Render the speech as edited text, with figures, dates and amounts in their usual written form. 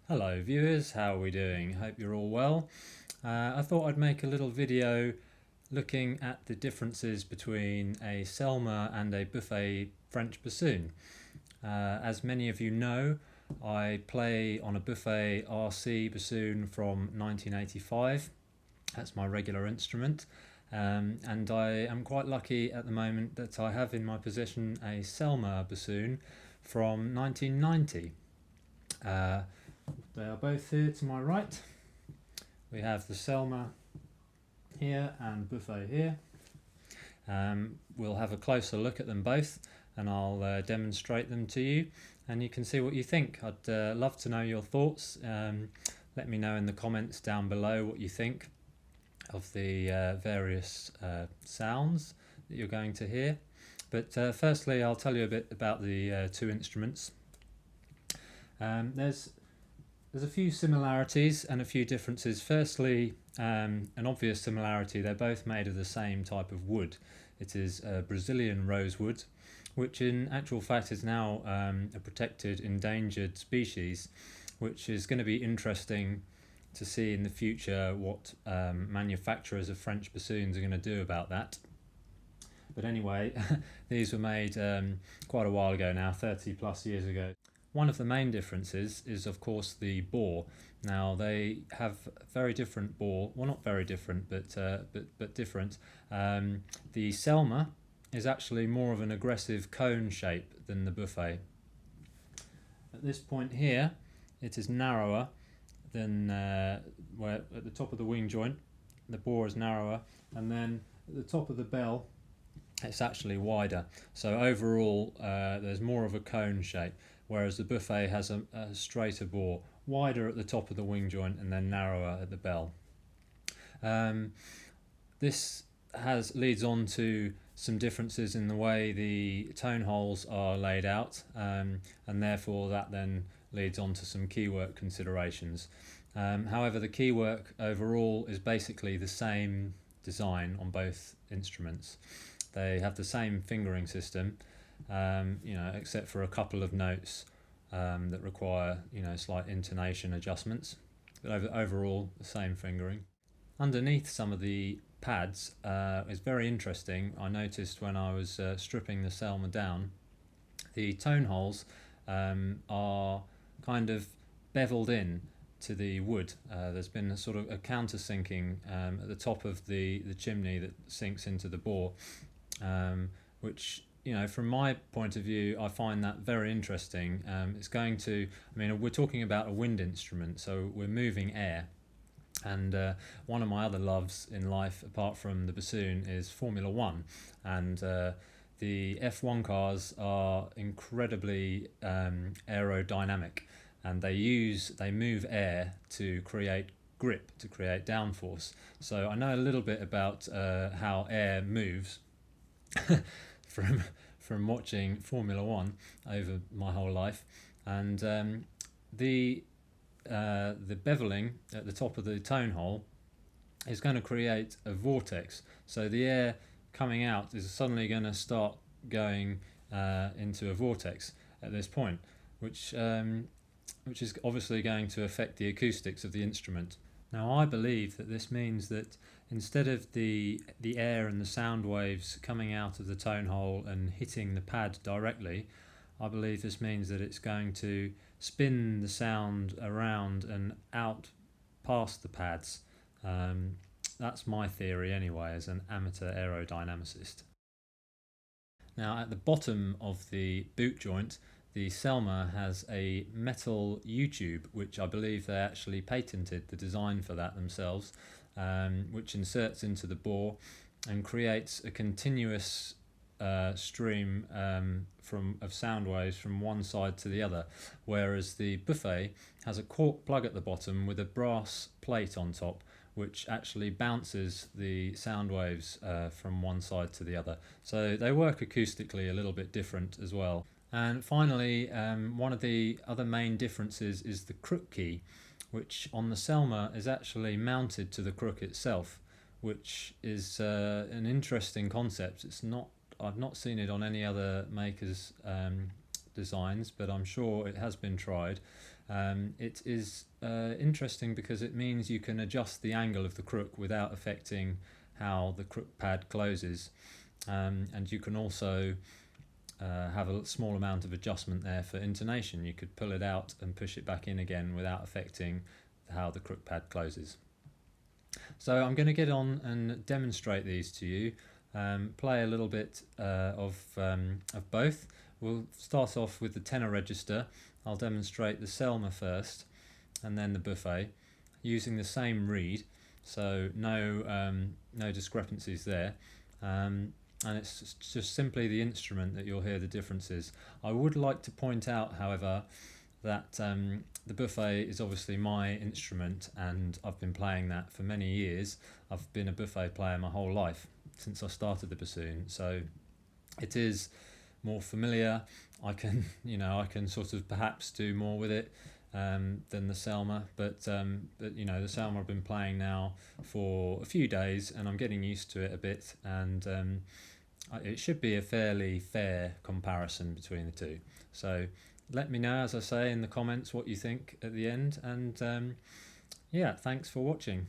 Hello viewers, how are we doing? Hope you're all well. I thought I'd make a little video looking at the differences between a Selmer and a Buffet French bassoon. As many of you know, I play on a Buffet RC bassoon from 1985. That's my regular instrument. And I am quite lucky at the moment that I have in my possession a Selmer bassoon from 1990. They are both here to my right. We have the Selmer here and Buffet here. We'll have a closer look at them both and I'll demonstrate them to you and you can see what you think. I'd love to know your thoughts. Let me know in the comments down below what you think of the various sounds that you're going to hear. But firstly, I'll tell you a bit about the two instruments. There's a few similarities and a few differences. Firstly, an obvious similarity, they're both made of the same type of wood. It is Brazilian rosewood, which in actual fact is now a protected endangered species, which is going to be interesting to see in the future what manufacturers of French bassoons are going to do about that. But anyway, these were made quite a while ago now, 30 plus years ago. One of the main differences is of course the bore. Now they have very different bore, well not very different but different. The Selmer is actually more of an aggressive cone shape than the Buffet. At this point here it is narrower than where at the top of the wing joint the bore is narrower, and then at the top of the bell it's actually wider. So overall there's more of a cone shape, whereas the Buffet has a straighter bore, wider at the top of the wing joint and then narrower at the bell. This leads on to some differences in the way the tone holes are laid out, and therefore that then leads on to some keywork considerations. However, the keywork overall is basically the same design on both instruments. They have the same fingering system, except for a couple of notes that require, slight intonation adjustments. But overall, the same fingering. Underneath some of the pads is very interesting. I noticed when I was stripping the Selmer down, the tone holes are kind of beveled in to the wood. There's been a sort of a countersinking at the top of the chimney that sinks into the bore, which, from my point of view, I find that very interesting. It's going to, we're talking about a wind instrument, so we're moving air. And one of my other loves in life, apart from the bassoon, is Formula One. And the F1 cars are incredibly aerodynamic, and they move air to create grip, to create downforce. So I know a little bit about how air moves from watching Formula One over my whole life, and the beveling at the top of the tone hole is going to create a vortex. So the air coming out is suddenly going to start going into a vortex at this point, which is obviously going to affect the acoustics of the instrument. Now I believe that this means that instead of the air and the sound waves coming out of the tone hole and hitting the pad directly, I believe this means that it's going to spin the sound around and out past the pads. That's my theory anyway, as an amateur aerodynamicist. Now at the bottom of the boot joint, the Selmer has a metal U-tube, which I believe they actually patented the design for that themselves, which inserts into the bore and creates a continuous stream of sound waves from one side to the other, whereas the Buffet has a cork plug at the bottom with a brass plate on top, which actually bounces the sound waves from one side to the other. So they work acoustically a little bit different as well. And finally, one of the other main differences is the crook key, which on the Selmer is actually mounted to the crook itself, which is an interesting concept. I've not seen it on any other maker's designs, but I'm sure it has been tried. It is interesting because it means you can adjust the angle of the crook without affecting how the crook pad closes, and you can also have a small amount of adjustment there for intonation. You could pull it out and push it back in again without affecting how the crook pad closes. So I'm going to get on and demonstrate these to you, play a little bit of both. We'll start off with the tenor register. I'll demonstrate the Selmer first and then the Buffet using the same reed, so no discrepancies there. And it's just simply the instrument that you'll hear the differences. I would like to point out, however, that the Buffet is obviously my instrument, and I've been playing that for many years. I've been a Buffet player my whole life, since I started the bassoon, so it is more familiar. I can sort of perhaps do more with it than the Selmer, but the Selmer I've been playing now for a few days, and I'm getting used to it a bit, and it should be a fairly fair comparison between the two. So let me know, as I say, in the comments what you think at the end, and yeah, thanks for watching.